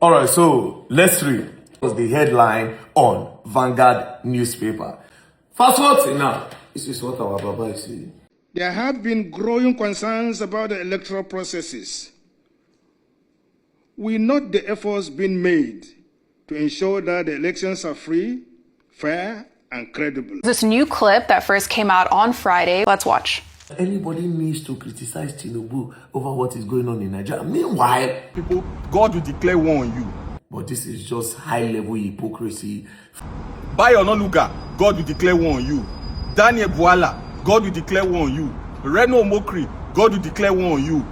All right, so let's read. It was the headline on Vanguard newspaper. Fast forward now. This is what our Baba is saying. There have been growing concerns about the electoral processes. We note the efforts being made to ensure that the elections are free, fair, and credible. This new clip that first came out on Friday. Let's watch. Anybody needs to criticize Tinubu over what is going on in Nigeria. Meanwhile, people, God will declare war on you. But this is just high-level hypocrisy. Buy or not Luga, God will declare war on you. Daniel Buala, God will declare war on you. Reno Mokri, God will declare war on you.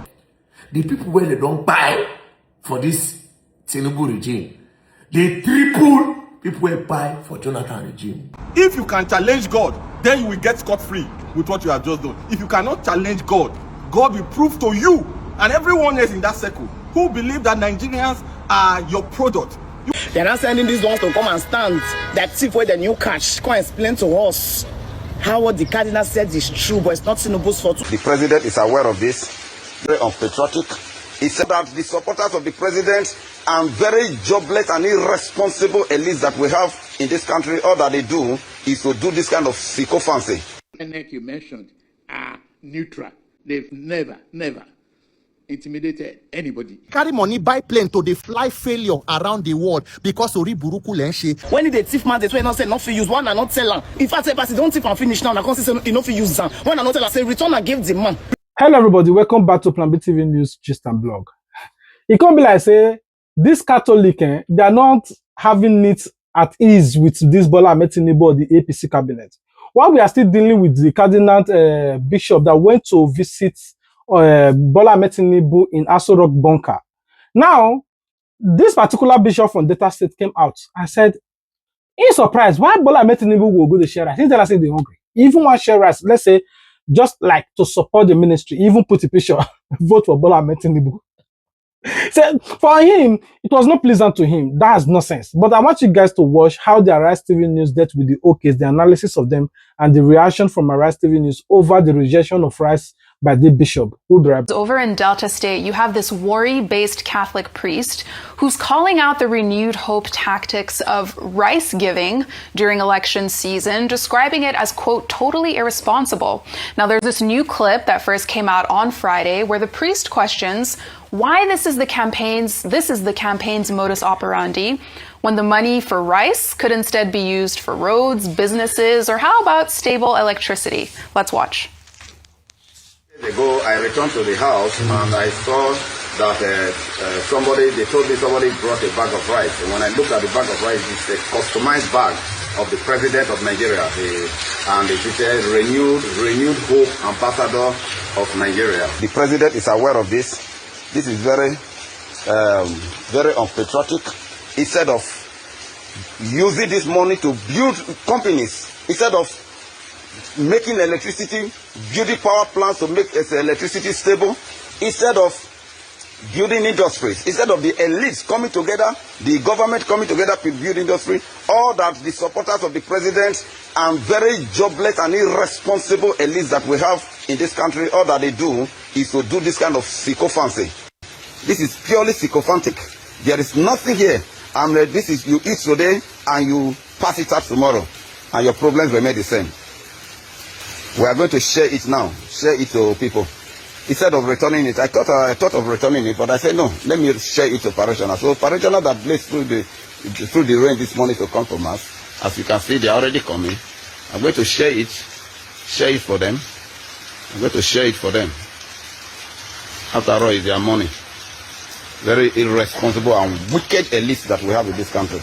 The people where they don't buy for this Tinubu regime, they triple people who buy for Jonathan regime. If you can challenge God, then you will get scot-free with what you have just done. If you cannot challenge God, God will prove to you and everyone else in that circle who believe that Nigerians are your product. They're not sending these ones to come and stand. That thief where the new catch. Come explain to us how what the cardinal said is true, but it's not Tinubu's fault. The president is aware of this, very unpatriotic. He said that the supporters of the president and very jobless and irresponsible elites that we have in this country, all that they do is to do this kind of sycophancy. You mentioned are neutral. They've never intimidated anybody. Carry money, buy plane to the fly failure around the world because Ori Buruku Lenshi. When the thief man, they say not say not for use one and not sell. If I say, but don't thief and finish now, I can't say enough for use them. When I not tell, I say return and give the man. Hello everybody, welcome back to Plan B TV News Gist and Blog. It can't be like say this Catholic, they are not having it at ease with this Bola Ahmed Tinubu or the APC cabinet. While we are still dealing with the Cardinal Bishop that went to visit Bola Ahmed Tinubu in Aso Rock bunker. Now, this particular bishop from Delta State came out and said, he's surprised why Bola Ahmed Tinubu will go to share rice. He tell us they're hungry. Even one share rice, let's say, just like to support the ministry, even put a picture, vote for Bola Ahmed Tinubu. So for him, it was not pleasant to him. That has no sense. But I want you guys to watch how the Arise TV News dealt with the OKs, the analysis of them, and the reaction from Arise TV News over the rejection of rice by the bishop. Over in Delta State, you have this worry-based Catholic priest who's calling out the renewed hope tactics of rice giving during election season, describing it as, quote, totally irresponsible. Now, there's this new clip that first came out on Friday where the priest questions why this is the campaign's modus operandi when the money for rice could instead be used for roads, businesses, or how about stable electricity? Let's watch. Ago, I returned to the house and I saw that they told me somebody brought a bag of rice. And when I looked at the bag of rice, it's a customized bag of the president of Nigeria, and it is a renewed hope ambassador of Nigeria. The president is aware of this. This is very unpatriotic. Instead of using this money to build companies, instead of making electricity, building power plants to make electricity stable, instead of building industries, instead of the elites coming together, the government coming together to build industry, all that the supporters of the president and very jobless and irresponsible elites that we have in this country, all that they do is to do this kind of sycophancy. This is purely sycophantic. There is nothing here. This is you eat today and you pass it up tomorrow, and your problems will make the same. We are going to share it now. Share it to people. Instead of returning it, I thought of returning it, but I said no. Let me share it to parishioners. So parishioners that blazed through the rain this morning to come from us, as you can see, they are already coming. I'm going to share it for them. I'm going to share it for them. After all, it's their money. Very irresponsible and wicked elites that we have in this country.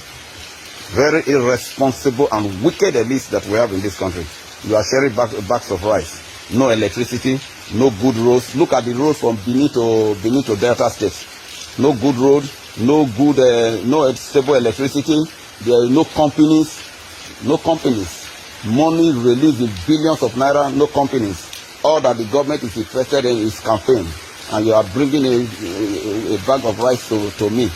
Very irresponsible and wicked elites that we have in this country. You are sharing bags of rice. No electricity, no good roads. Look at the road from Benin to Delta State. No good road, no stable electricity. There are no companies. Money released in billions of naira, no companies. All that the government is interested in is campaign. And you are bringing a bag of rice to me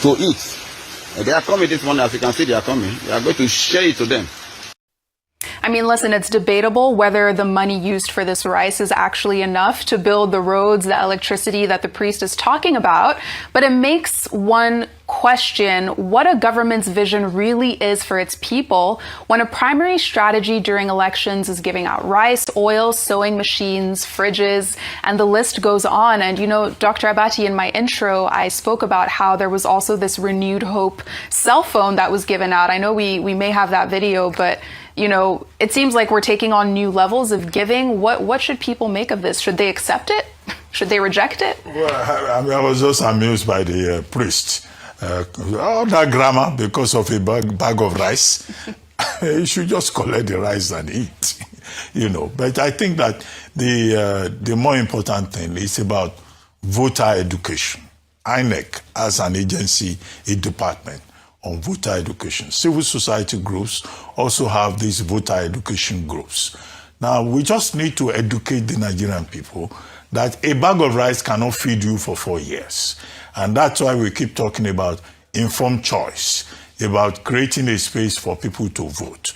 to eat. They are coming this morning, as you can see, they are coming. We are going to share it to them. I mean, listen, it's debatable whether the money used for this rice is actually enough to build the roads, the electricity that the priest is talking about, but it makes one question what a government's vision really is for its people when a primary strategy during elections is giving out rice, oil, sewing machines, fridges, and the list goes on. And, you know, Dr. Abati, in my intro, I spoke about how there was also this renewed hope cell phone that was given out. I know we may have that video, but you know, it seems like we're taking on new levels of giving. What should people make of this? Should they accept it? Should they reject it? Well, I mean, I was just amused by the priest. All that grammar because of a bag of rice. You should just collect the rice and eat, you know. But I think that the more important thing is about voter education. INEC as an agency, a department on voter education. Civil society groups also have these voter education groups. Now, we just need to educate the Nigerian people that a bag of rice cannot feed you for 4 years. And that's why we keep talking about informed choice, about creating a space for people to vote.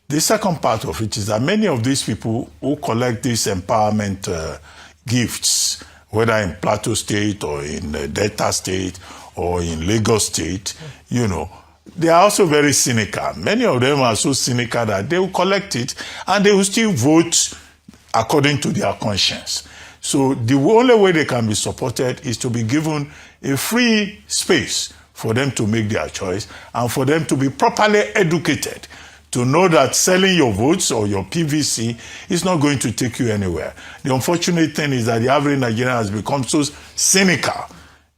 The second part of it is that many of these people who collect these empowerment gifts, whether in Plateau State or in Delta State or in Lagos State, you know, they are also very cynical. Many of them are so cynical that they will collect it and they will still vote according to their conscience. So the only way they can be supported is to be given a free space for them to make their choice and for them to be properly educated to know that selling your votes or your PVC is not going to take you anywhere. The unfortunate thing is that the average Nigerian has become so cynical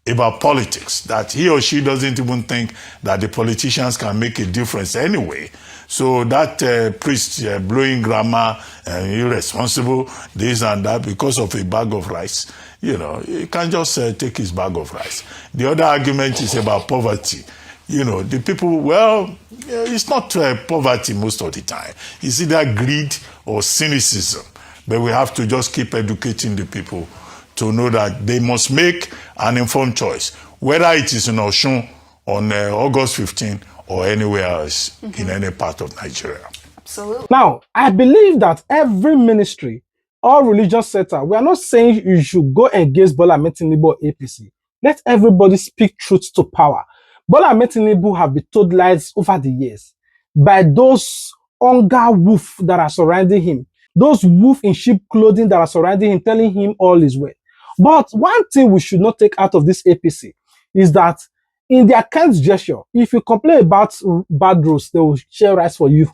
about politics that he or she doesn't even think that the politicians can make a difference anyway. So that priest blowing grammar, irresponsible, this and that, because of a bag of rice, you know, he can just take his bag of rice. The other argument is about poverty. You know, the people, well, it's not poverty most of the time. It's either greed or cynicism. But we have to just keep educating the people to know that they must make an informed choice, whether it is in Osun on August 15 or anywhere else in any part of Nigeria. Absolutely. Now, I believe that every ministry or religious sector, we are not saying you should go against Bola Ahmed Tinubu or APC. Let everybody speak truth to power. Bola Ahmed Tinubu have been told lies over the years by those hunger wolf that are surrounding him, those wolf in sheep clothing that are surrounding him, telling him all is well. But one thing we should not take out of this APC is that in their kind gesture, if you complain about bad roads, they will share rice for you.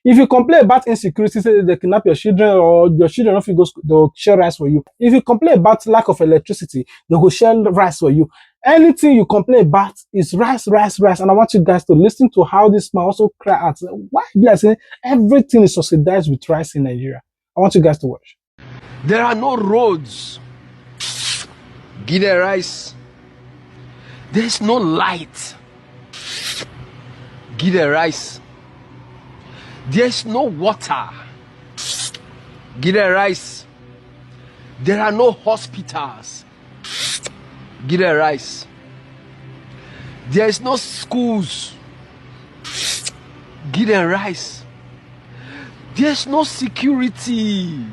If you complain about insecurity, say they kidnap your children or your children don't go school, they'll share rice for you. If you complain about lack of electricity, they will share rice for you. Anything you complain about is rice, rice, rice. And I want you guys to listen to how this man also cry out. Why be I saying everything is subsidized with rice in Nigeria? I want you guys to watch. There are no roads. Give the rice. There's no light. Give the rice. There's no water. Give the rice. There are no hospitals. Give the rice. There's no schools. Give the rice. There's no security.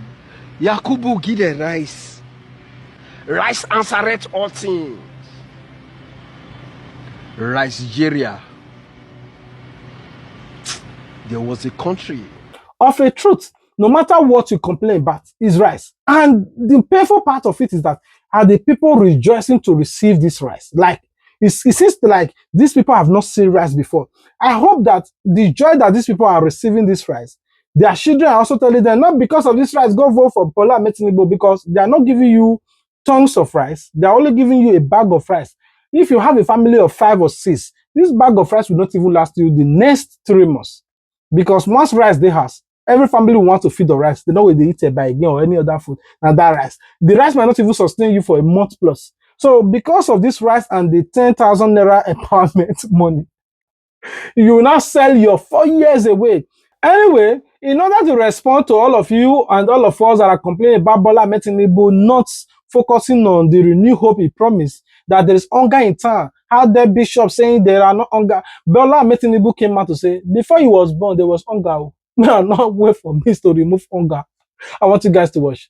Yakubu, give the rice. Rice answereth all things. Nigeria. There was a country. Of a truth, no matter what you complain about, is rice. And the painful part of it is that are the people rejoicing to receive this rice? Like, it seems like these people have not seen rice before. I hope that the joy that these people are receiving this rice, their children are also telling them, not because of this rice, go vote for Bola Ahmed Tinubu, because they are not giving you tons of rice. They are only giving you a bag of rice. If you have a family of 5 or 6, this bag of rice will not even last you the next 3 months. Because once rice they have, every family will want to feed the rice. They know where they eat it by again or any other food. And that rice. The rice might not even sustain you for a month plus. So because of this rice and the 10,000 naira empowerment money, you will now sell your 4 years away. Anyway, in order to respond to all of you and all of us that are complaining about Bola Ahmed Tinubu not focusing on the renewed hope he promised, that there is hunger in town. How the bishop saying there are no hunger. Bola Ahmed Tinubu came out to say, before he was born, there was hunger. No, not wait for me to remove hunger. I want you guys to watch.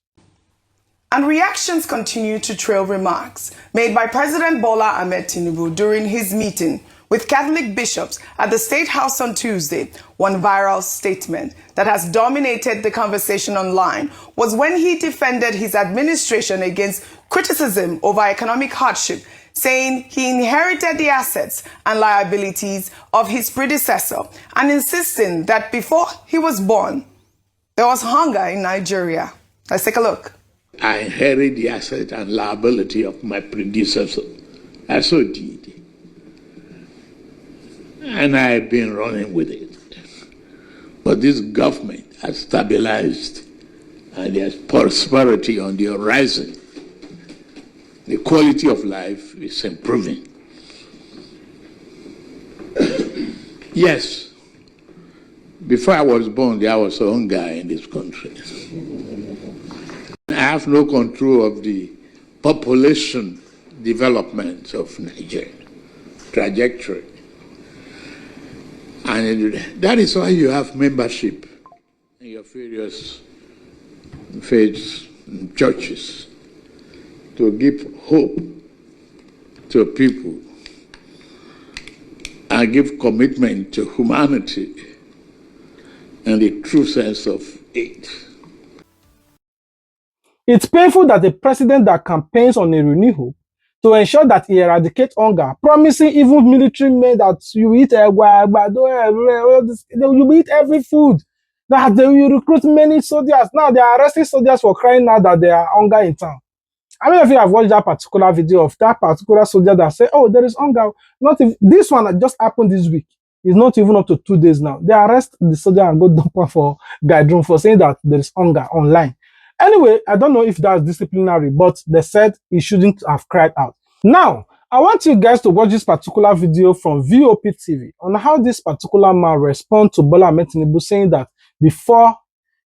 And reactions continue to trail remarks made by President Bola Ahmed Tinubu during his meeting with Catholic bishops at the State House on Tuesday. One viral statement that has dominated the conversation online was when he defended his administration against criticism over economic hardship, saying he inherited the assets and liabilities of his predecessor and insisting that before he was born, there was hunger in Nigeria. Let's take a look. I inherited the asset and liability of my predecessor. I so did. And I've been running with it. But this government has stabilized and there's prosperity on the horizon. The quality of life is improving. Yes, before I was born, there was hunger in this country. I have no control of the population development of Nigeria, trajectory. And that is why you have membership in your various faiths and churches, to give hope to people and give commitment to humanity and the true sense of it. It's painful that a president that campaigns on a renewed hope to ensure that he eradicates hunger, promising even military men that you eat you eat every food, that they will recruit many soldiers. Now they are arresting soldiers for crying out that there are hunger in town. I mean, if you have watched that particular video of that particular soldier that said, oh, there is hunger. Not if this one that just happened this week. It's not even up to 2 days now. They arrest the soldier and go dump her for guide room for saying that there is hunger online. Anyway, I don't know if that's disciplinary, but they said he shouldn't have cried out. Now, I want you guys to watch this particular video from VOP TV on how this particular man responds to Bola Ahmed Tinubu saying that before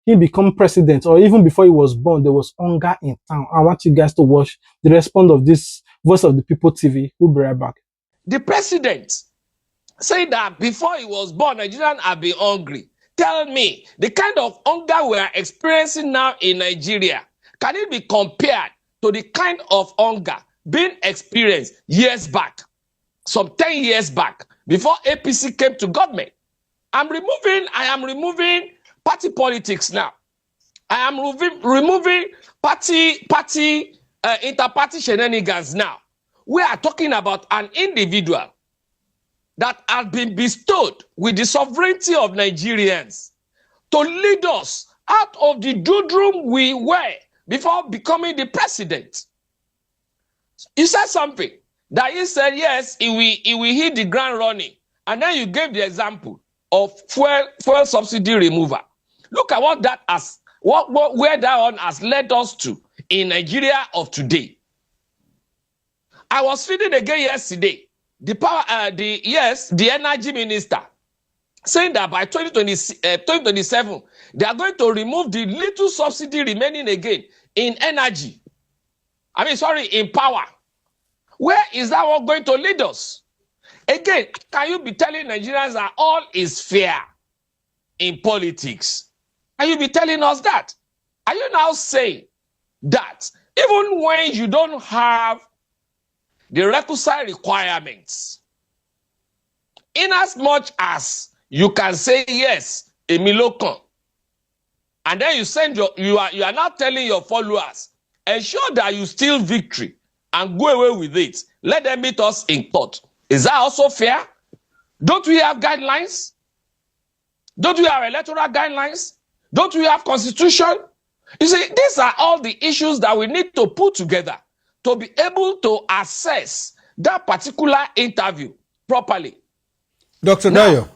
he became president or even before he was born, there was hunger in town. I want you guys to watch the response of this Voice of the People TV. We'll be right back. The president said that before he was born, Nigerians have been hungry. Tell me, the kind of hunger we are experiencing now in Nigeria, can it be compared to the kind of hunger being experienced years back, some 10 years back, before APC came to government? I am removing party politics now. I am removing inter-party shenanigans now. We are talking about an individual that has been bestowed with the sovereignty of Nigerians to lead us out of the doodrum we were before becoming the president. You said something that you said, yes, he will hit the ground running. And then you gave the example of fuel subsidy removal. Look at what that has, where that one has led us to in Nigeria of today. I was feeding again yesterday. The energy minister saying that by 2027, they are going to remove the little subsidy remaining again in energy. In power. Where is that one going to lead us? Again, can you be telling Nigerians that all is fair in politics? Can you be telling us that? Are you now saying that even when you don't have the requisite requirements, in as much as you can say yes, Emilokan, and then you send you are now telling your followers, ensure that you steal victory and go away with it. Let them meet us in court. Is that also fair? Don't we have guidelines? Don't we have electoral guidelines? Don't we have constitution? You see, these are all the issues that we need to put together to be able to assess that particular interview properly. Dr. Dayo.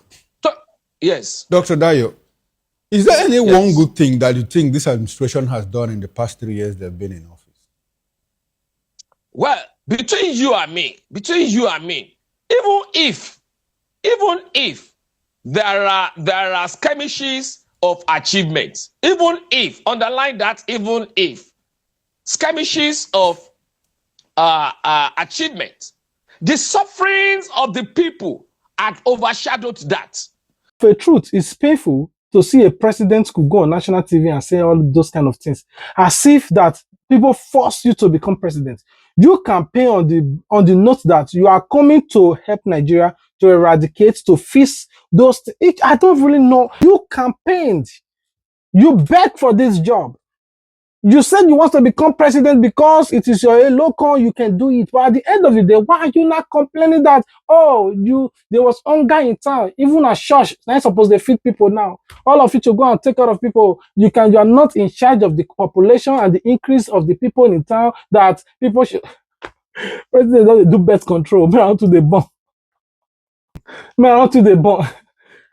Yes. Dr. Dayo, is there any one good thing that you think this administration has done in the past 3 years they've been in office? Well, between you and me, even if there are skirmishes of achievements, even if, underline that, even if skirmishes of achievement, the sufferings of the people had overshadowed that. The truth is painful to see a president could go on national TV and say all those kind of things, as if that people force you to become president. You campaign on the note that you are coming to help Nigeria, to eradicate, to fix those. I don't really know. You campaigned. You begged for this job. You said you want to become president because it is your local, you can do it. But at the end of the day, why are you not complaining that, oh, there was hunger in town, even at church, not supposed to feed people now. All of you to go and take care of people. You are not in charge of the population and the increase of the people in town that people should. President doesn't do birth control. Man, out to the bomb. Man, out to the bomb.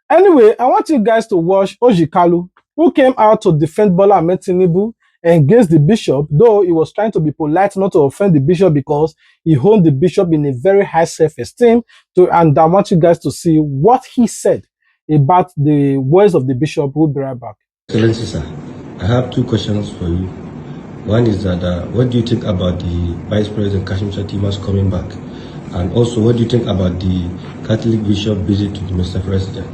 Anyway, I want you guys to watch Ojikalu, who came out to defend Bola Ahmed Tinubu against the bishop, though he was trying to be polite, not to offend the bishop, because he owned the bishop in a very high self-esteem. And I want you guys to see what he said about the words of the bishop. We'll be right back. Excellency, sir, I have two questions for you. One is that what do you think about the Vice President Kashim Shettima's coming back? And also, what do you think about the Catholic bishop visit to the Mr. President?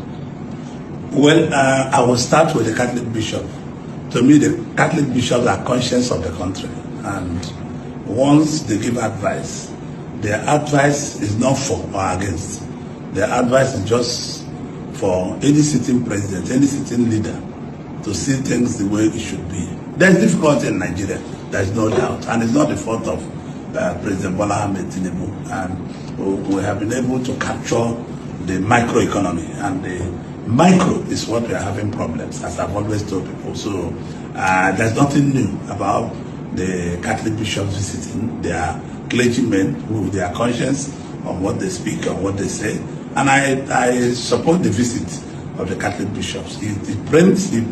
Well, I will start with the Catholic bishop. To me, the Catholic bishops are conscious of the country, and once they give advice, their advice is not for or against. Their advice is just for any sitting president, any sitting leader to see things the way it should be. There's difficulty in Nigeria, there's no doubt, and it's not the fault of President Bola Ahmed Tinubu. And we have been able to capture the microeconomy, and the micro is what we are having problems, as I've always told people. So there's nothing new about the Catholic bishops visiting. They are clergymen with their conscience on what they speak, on what they say. And I support the visit of the Catholic bishops. It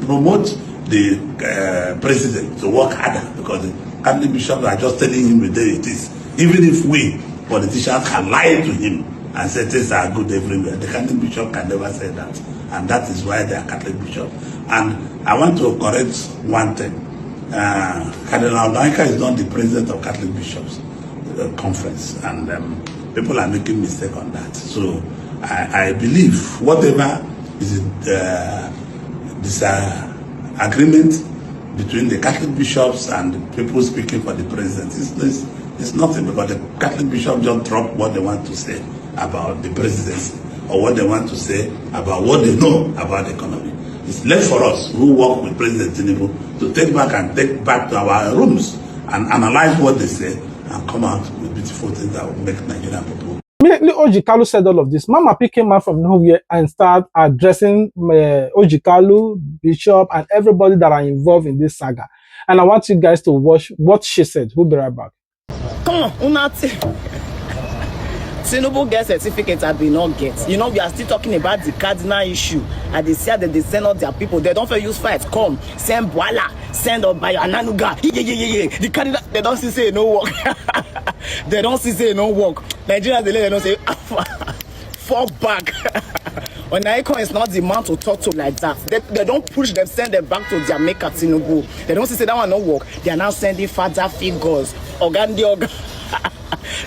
promotes the president to work harder, because the Catholic bishops are just telling him the day it is. Even if we politicians can lie to him and say things are good everywhere, the Catholic bishop can never say that. And that is why they are Catholic bishops. And I want to correct one thing. Cardinal Daika is not the president of Catholic Bishops Conference, and people are making mistake on that. So I believe whatever is this agreement between the Catholic bishops and the people speaking for the president is nothing, because the Catholic bishops just drop what they want to say about the presidency, or what they want to say about what they know about the economy. It's left for us who work with President Tinubu to take back to our rooms and analyze what they say and come out with beautiful things that will make Nigerian people. Immediately, Ojikalu said all of this. Mama P came out from nowhere and started addressing Ojikalu, Bishop, and everybody that are involved in this saga. And I want you guys to watch what she said. We'll be right back. Come on, Unati. Tinubu get certificates I will not get. You know, we are still talking about the cardinal issue. And they say that they send out their people. They don't use fight. Come, send Boala, send up by Ananuga. Yeah. The cardinal, they don't say no work. They don't say no work. Nigerians, they don't say fall back. When Icon is not the man to talk to like that. They don't push them, send them back to their maker Tinubu. They don't say that one no work. They are now sending father figures. Organ.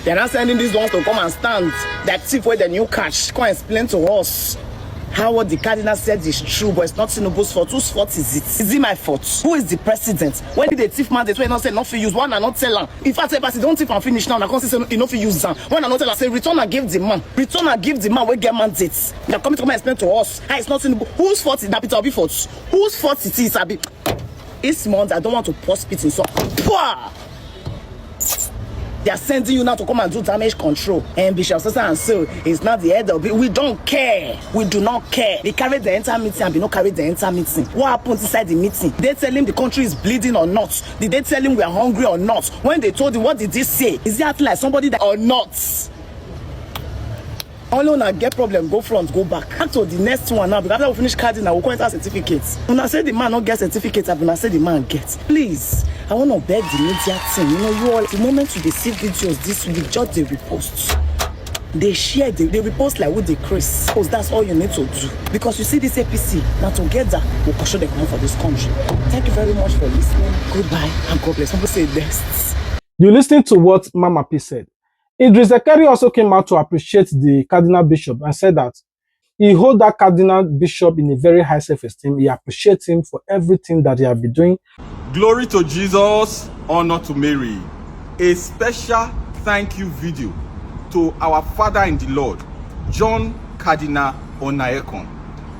They're not sending these ones to come and stand. That thief where the new catch. Come explain to us how what the cardinal said is true, but it's not Tinubu's fault. Whose fault is it? Is it my fault? Who is the president? When did the thief mandate where not say not for use one and not tell her? In fact, say don't thief and finish now. I can't say enough for use them. One and not tell her say return and give the man. Return and give the man where get mandates. They're coming to come and explain to us how it's not Tinubu. Whose fault is that? Peter Obi fault? Whose fault it is? Abi? This month I don't want to pause spitting so. They are sending you now to come and do damage control. And Bishop Sasa and so is not the head of it. We don't care. We do not care. They carry the entire meeting and we not carry the entire meeting. What happens inside the meeting? They tell him the country is bleeding or not? Did they tell him we are hungry or not? When they told him, what did he say? Is he acting like somebody that or not? Only when I get problem, go front, go back. Back to the next one now, because after we finish carding, I will call it as certificates. When I say the man not get certificates, I will say the man gets. Please, I want to beg the media team. You know, you all, the moment you receive videos this week, just the repost. They share, they repost like with the Chris. Because that's all you need to do. Because you see this APC, now together, we'll pursue the come for this country. Thank you very much for listening. Goodbye and God bless. People say best. You listening to what Mama P said. Idris Zekari also came out to appreciate the Cardinal Bishop and said that he hold that cardinal bishop in a very high self-esteem. He appreciates him for everything that he has been doing. Glory to Jesus, honor to Mary. A special thank you video to our father in the Lord, John Cardinal Onayekon.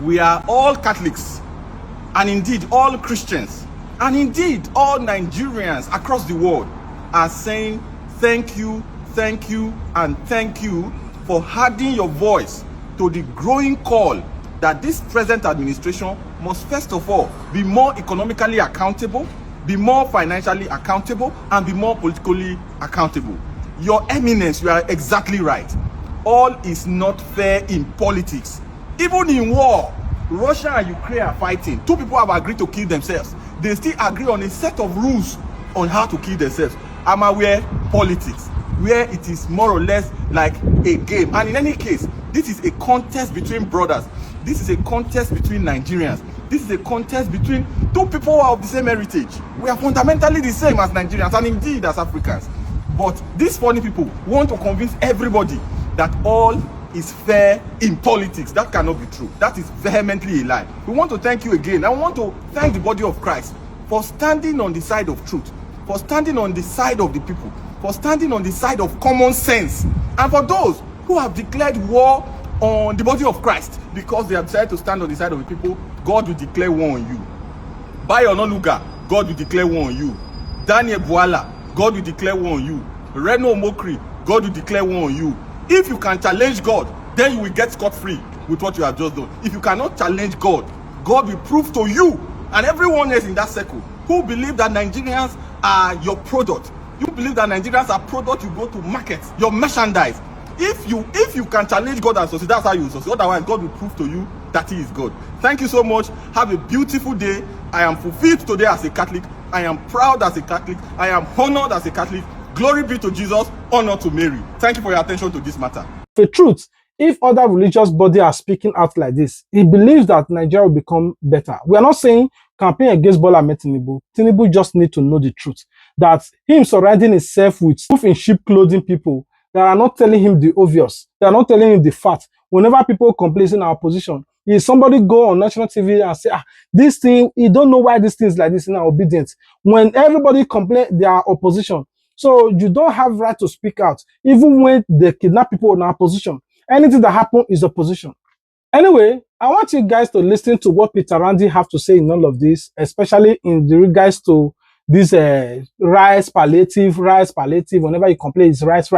We are all Catholics, and indeed all Christians, and indeed all Nigerians across the world are saying thank you, and thank you for adding your voice to the growing call that this present administration must first of all be more economically accountable, be more financially accountable, and be more politically accountable. Your Eminence, you are exactly right. All is not fair in politics. Even in war, Russia and Ukraine are fighting. Two people have agreed to kill themselves. They still agree on a set of rules on how to kill themselves. I'm aware politics, where it is more or less like a game. And in any case, this is a contest between brothers. This is a contest between Nigerians. This is a contest between two people who are of the same heritage. We are fundamentally the same as Nigerians and indeed as Africans. But these funny people want to convince everybody that all is fair in politics. That cannot be true. That is vehemently a lie. We want to thank you again. I want to thank the body of Christ for standing on the side of truth, for standing on the side of the people, for standing on the side of common sense, and for those who have declared war on the body of Christ because they have decided to stand on the side of the people. God will declare war on you. Bayo Onanuga, God will declare war on you. Daniel Bwala, God will declare war on you. Reno Mokri, God will declare war on you. If you can challenge God, then you will get scot-free with what you have just done. If you cannot challenge God, God will prove to you and everyone else in that circle who believe that Nigerians are your product. You believe that Nigerians are product you go to market, your merchandise. If you can challenge God and succeed, that's how you will succeed. Otherwise, God will prove to you that He is God. Thank you so much. Have a beautiful day. I am fulfilled today as a Catholic. I am proud as a Catholic. I am honored as a Catholic. Glory be to Jesus, honor to Mary. Thank you for your attention to this matter. The truth, if other religious bodies are speaking out like this, he believes that Nigeria will become better. We are not saying campaign against Bola Ahmed Tinubu. Tinubu just need to know the truth. That him surrounding himself with wolf in sheep clothing people that are not telling him the obvious. They are not telling him the fact. Whenever people complain in our opposition, if somebody go on national TV and say, this thing, you don't know why this thing is like this in our obedience. When everybody complain, they are opposition. So you don't have right to speak out, even when they kidnap people in our position. Anything that happens is opposition. Anyway, I want you guys to listen to what Peter Randy have to say in all of this, especially in regards to this rice palliative. Whenever you complain, it's rice,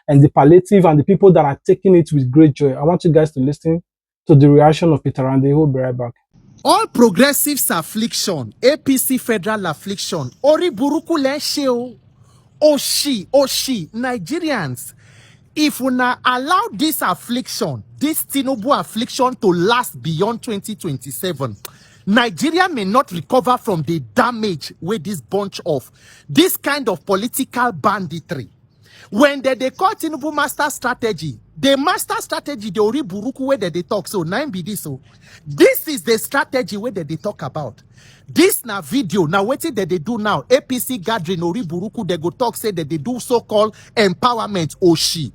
and the palliative and the people that are taking it with great joy. I want you guys to listen to the reaction of Peter Randy. We'll be right back. All progressives affliction, APC federal affliction, Ori Buruku Lesheo, Oshi, Nigerians. If we now allow this affliction, this Tinubu affliction to last beyond 2027, Nigeria may not recover from the damage with this bunch of this kind of political banditry. When they call Tinubu master strategy, the master strategy, the Ori Buruku where they talk, so 9 be this. So this is the strategy where they talk about. This now video, now what that they do now, APC gathering, Ori Buruku, they go talk, say that they do so-called empowerment, Oshi.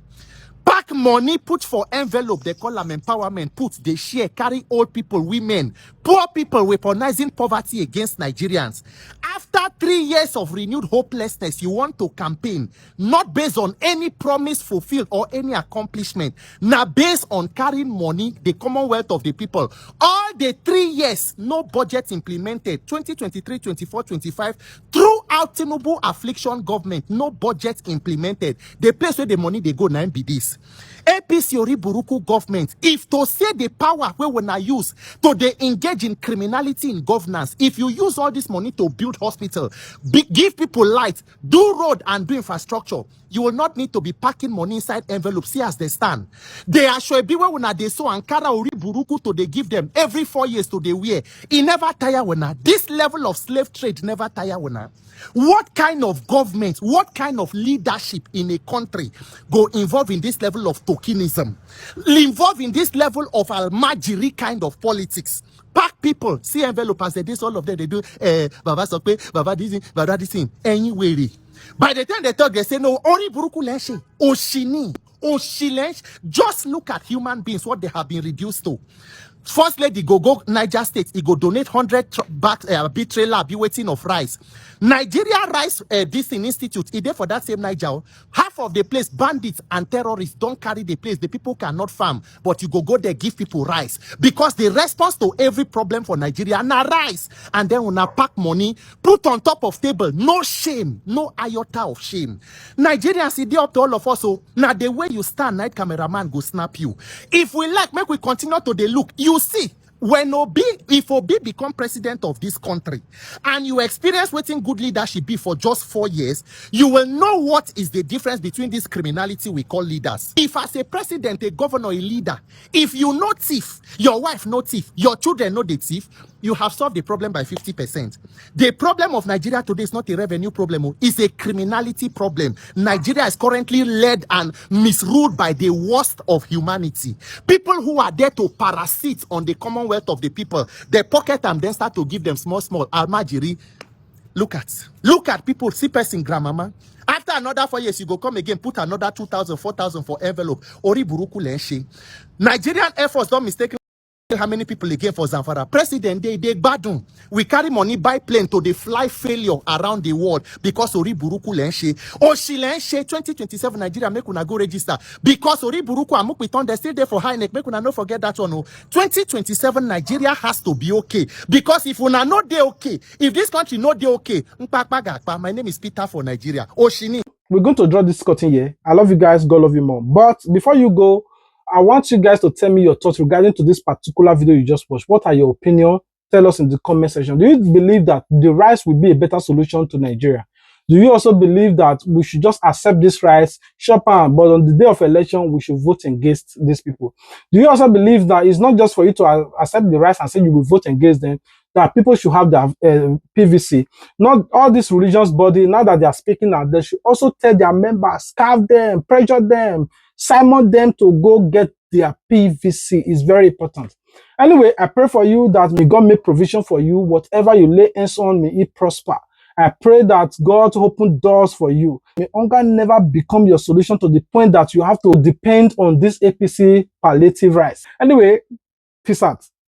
Pack money, put for envelope, they call them empowerment, put, they share, carry old people, women, poor people, weaponizing poverty against Nigerians. After 3 years of renewed hopelessness, you want to campaign, not based on any promise fulfilled or any accomplishment, now based on carrying money, the commonwealth of the people. All the 3 years, no budget implemented, 2023, 24, 25, throughout Tinubu affliction government, no budget implemented. The place where the money they go now be this. APC Ori Buruku government, if to say the power where when I use to they engage in criminality in governance, if you use all this money to build hospital, give people light, do road and do infrastructure, you will not need to be packing money inside envelopes. See as they stand. They are sure be where when they so Ankara Ori Buruku to they give them every 4 years to they wear. It never tire when this level of slave trade never tire when what kind of government, what kind of leadership in a country go involved in this level of tokenism, involved in this level of almajiri kind of politics? Pack people, see envelope as they do, all of them, they do, Baba Sokpe, Baba this thing, anyway. By the time they talk, they say, no, Ori Buruku Leshe, Oshini, Oh, Shilench, just look at human beings, what they have been reduced to. First lady go Niger State, he go donate 100 big trailer, be waiting of rice. Nigeria Rice this institute, he there for that same Niger. Half of the place, bandits and terrorists don't carry the place. The people cannot farm, but you go there, give people rice. Because the response to every problem for Nigeria, na rice. And then when I pack money, put on top of table, no shame, no iota of shame. Nigerians, see, they up to all of us. So now the way you stand, night cameraman go snap you. If we like, make we continue to the look. You see, when if Obi become president of this country and you experience waiting good leadership be for just 4 years, you will know what is the difference between this criminality we call leaders. If as a president, a governor, a leader, if you know thief, your wife know thief, your children know the thief, you have solved the problem by 50%. The problem of Nigeria today is not a revenue problem, it's a criminality problem. Nigeria is currently led and misruled by the worst of humanity. People who are there to parasite on the commonwealth of the people, they pocket and then start to give them small almajiri. Look at people, see person grandmama. After another 4 years, you go come again, put another 2,000, 4,000 for envelope. Ori buruku lenche. Nigerian Air Force don't mistakenly how many people again for Zamfara. President, they badun. We carry money by plane to the fly failure around the world because Ori Buruku Lenshe. Oshi Lenshe 2027 Nigeria make una go register. Because Ori Buruku and Mukwiton, they still there for high neck. Make una no forget that one. 2027 Nigeria has to be okay. Because if una not they okay, if this country not they okay, my name is Peter for Nigeria. Oshini. We're going to draw this curtain here. I love you guys. God love you more. But before you go, I want you guys to tell me your thoughts regarding to this particular video you just watched. What are your opinions? Tell us in the comment section. Do you believe that the rice will be a better solution to Nigeria? Do you also believe that we should just accept this rice, shop on, but on the day of election, we should vote against these people? Do you also believe that it's not just for you to accept the rice and say you will vote against them, that people should have their PVC? Not all these religious body, now that they are speaking out, they should also tell their members, scarf them, pressure them, summon them to go get their PVC. Is very important. Anyway, I pray for you that may God make provision for you. Whatever you lay hands on, may it prosper. I pray that God open doors for you. May hunger never become your solution to the point that you have to depend on this APC palliative rice. Anyway, peace out.